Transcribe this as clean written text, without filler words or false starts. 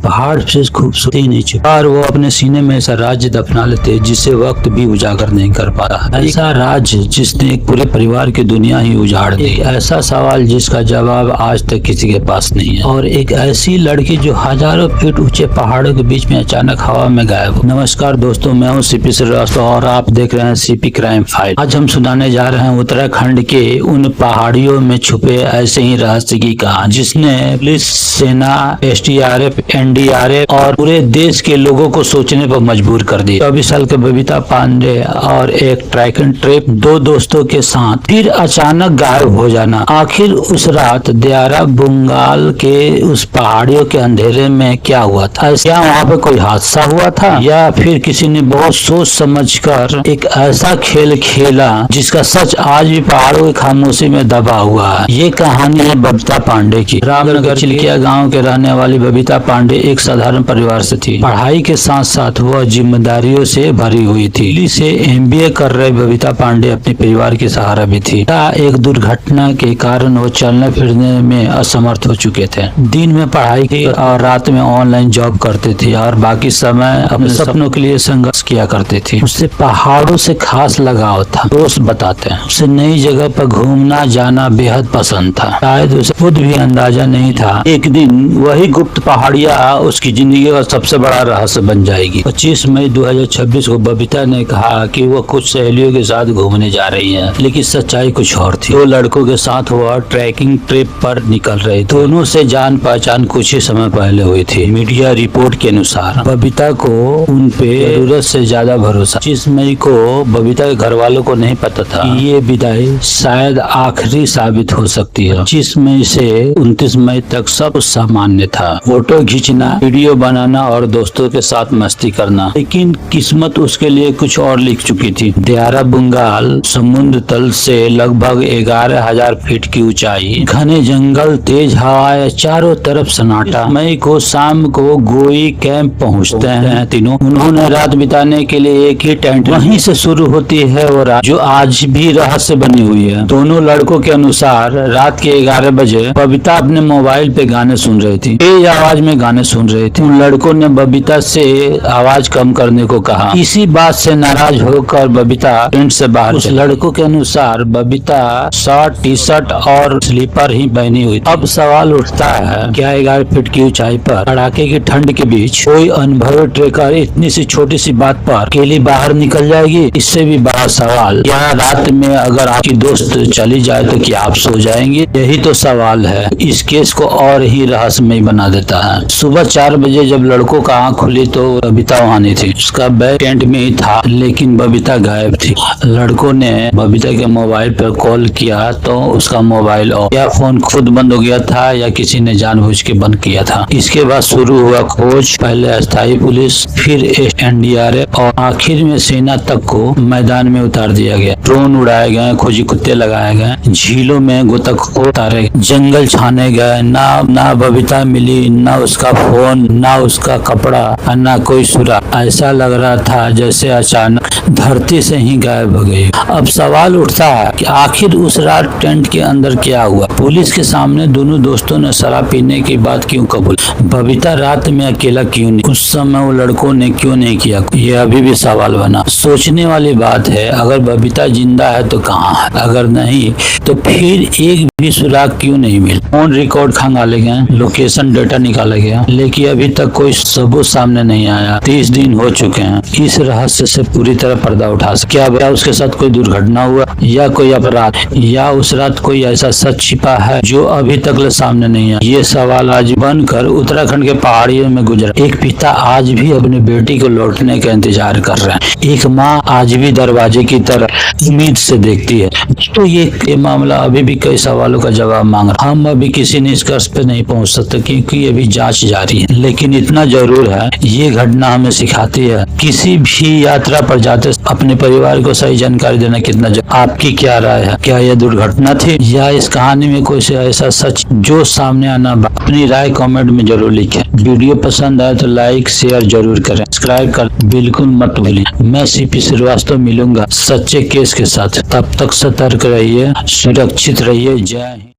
पहाड़ से खूबसूरती नहीं छुपी और वो अपने सीने में ऐसा राज दफना लेते जिसे वक्त भी उजागर नहीं कर पा रहा। ऐसा राज जिसने एक पूरे परिवार की दुनिया ही उजाड़ दी। ऐसा सवाल जिसका जवाब आज तक किसी के पास नहीं है। और एक ऐसी लड़की जो हजारों फीट ऊंचे पहाड़ों के बीच में अचानक हवा में गायब हो। नमस्कार दोस्तों, मैं हूँ सीपी श्रीवास्तव और आप देख रहे हैं सीपी क्राइम फाइल। आज हम सुनाने जा रहे हैं उत्तराखंड के उन पहाड़ियों में छुपे ऐसे ही रहस्य की कहानी जिसने पुलिस, सेना, SDRF, NDRF और पूरे देश के लोगों को सोचने पर मजबूर कर दिया। 24 साल के बबीता पांडे और एक ट्रैकिंग ट्रिप, दो दोस्तों के साथ फिर अचानक गायब हो जाना। आखिर उस रात दियारा बुंगाल के उस पहाड़ियों के अंधेरे में क्या हुआ था? क्या वहाँ पे कोई हादसा हुआ था या फिर किसी ने बहुत सोच समझकर एक ऐसा खेल खेला जिसका सच आज भी पहाड़ों की खामोशी में दबा हुआ है? ये कहानी है बबीता पांडे की। रामनगर चिल्किया गांव के रहने वाली बबीता पांडे एक साधारण परिवार से थी। पढ़ाई के साथ साथ वह जिम्मेदारियों से भरी हुई थी। दिल्ली से MBA कर रहे बबीता पांडे अपने परिवार की सहारा भी थी। एक दुर्घटना के कारण वो चलने फिरने में असमर्थ हो चुके थे। दिन में पढ़ाई की और रात में ऑनलाइन जॉब करते थे और बाकी समय अपने सपनों के लिए संघर्ष किया करते थे। उससे पहाड़ों से खास लगाव था। दोस्त बताते हैं उसे नई जगह पर घूमना जाना बेहद पसंद था। शायद उसे खुद भी अंदाजा नहीं था एक दिन वही गुप्त पहाड़ियां उसकी जिंदगी का सबसे बड़ा रहस्य बन जाएगी। 25 मई 2026 को बबीता ने कहा कि वो कुछ सहेलियों के साथ घूमने जा रही है, लेकिन सच्चाई कुछ और थी। 2 लड़कों के साथ वह ट्रैकिंग ट्रिप पर निकल रहे। दोनों से जान पहचान कुछ ही समय पहले हुई थी। मीडिया रिपोर्ट के अनुसार बबीता को उन पे जरूरत से ज्यादा भरोसा। 25 मई को बबीता के घर वालों को नहीं पता था कि ये विदाई शायद आखिरी साबित हो सकती है। 25 मई से 29 मई तक सब सामान्य था। फोटो खींचना, वीडियो बनाना और दोस्तों के साथ मस्ती करना। लेकिन किस्मत उसके लिए कुछ और लिख चुकी थी। दियारा बुंगाल समुद्र तल से लगभग 11,000 फीट की ऊंचाई, घने जंगल, तेज हवाएं, चारों तरफ सन्नाटा। मई को शाम को गोई कैंप पहुंचते हैं तीनों। उन्होंने रात बिताने के लिए एक ही टेंट। वहीं से शुरू होती है वो रात जो आज भी रहस्य बनी हुई है। दोनों लड़कों के अनुसार रात के 11 बजे बबीता अपने मोबाइल पे गाने सुन रही थी। तेज आवाज में गाने सुन रही थी। उन लड़कों ने बबीता से आवाज कम करने को कहा। इसी बात से नाराज होकर बबीता टेंट से बाहर। उस लड़कों के अनुसार बबीता शर्ट, टी-शर्ट और स्लीपर ही पहनी हुई। अब सवाल उठता है, क्या 11 फीट की ऊंचाई पर कड़ाके की ठंड के बीच कोई अनुभवी ट्रेकर इतनी सी छोटी सी बात पर अकेली बाहर निकल जाएगी? इससे भी बड़ा सवाल, क्या रात में अगर आपकी दोस्त चली जाए तो क्या आप सो जाएंगे? यही तो सवाल है। इस केस को और ही रहस्यमय बना देता है। सुबह 4 बजे जब लड़कों का आंख खुली तो बबीता वहाँ नहीं थी। उसका बैग टेंट में ही था, लेकिन बबीता गायब थी। लड़कों ने बबीता के मोबाइल पर कॉल किया तो उसका मोबाइल ऑफ। या फोन खुद बंद हो गया था या किसी ने जानबूझ के बंद किया था। इसके बाद शुरू हुआ खोज। पहले अस्थायी पुलिस, फिर NDRF और आखिर में सेना तक को मैदान में उतार दिया गया। ड्रोन उड़ाए गए, खोजी कुत्ते लगाए गए, झीलों में गोताखोर उतारे, जंगल छाने गए। ना बबीता मिली, ना उसका फोन, ना उसका कपड़ा, ना कोई सुराग। ऐसा लग रहा था जैसे अचानक धरती से ही गायब हो गई। अब सवाल उठता है कि आखिर उस रात टेंट के अंदर क्या हुआ? पुलिस के सामने दोनों दोस्तों ने शराब पीने की बात क्यों कबूल? बबीता रात में अकेला क्यों नहीं? उस समय वो लड़कों ने क्यों नहीं किया? ये अभी भी सवाल बना। सोचने वाली बात है, अगर बबीता जिंदा है तो कहाँ है? अगर नहीं तो फिर एक भी सुराग क्यों नहीं मिला? फोन रिकॉर्ड खंगाले गए, लोकेशन डेटा निकाला गया, लेकिन अभी तक कोई सबूत सामने नहीं आया। 30 दिन हो चुके हैं। इस रहस्य से पूरी तरह पर्दा उठा सके। क्या उसके साथ कोई दुर्घटना हुआ या कोई अपराध, या उस रात कोई ऐसा सच छिपा है जो अभी तक सामने नहीं आया? ये सवाल आज बनकर उत्तराखंड के पहाड़ियों में गुजरा। एक पिता आज भी अपनी बेटी को लौटने का इंतजार कर रहे हैं। एक माँ आज भी दरवाजे की तरफ उम्मीद से देखती है। तो ये मामला अभी भी कई सवालों का जवाब मांग रहा है। हम अभी किसी निष्कर्ष पे नहीं पहुंच सकते क्योंकि अभी जांच जारी है। लेकिन इतना जरूर है, ये घटना हमें सिखाती है किसी भी यात्रा पर जाते अपने परिवार को सही जानकारी देना कितना आपकी क्या राय है? क्या यह दुर्घटना थी या इस कहानी में कोई ऐसा सच जो सामने आना? अपनी राय कमेंट में जरूर लिखें। वीडियो पसंद आए तो लाइक शेयर जरूर करें, सब्सक्राइब कर बिल्कुल मत भूलिए। मैं सीपी श्रीवास्तव मिलूंगा सच्चे केस के साथ। तब तक सतर्क रहिए, सुरक्षित रहिए। जय हिंद।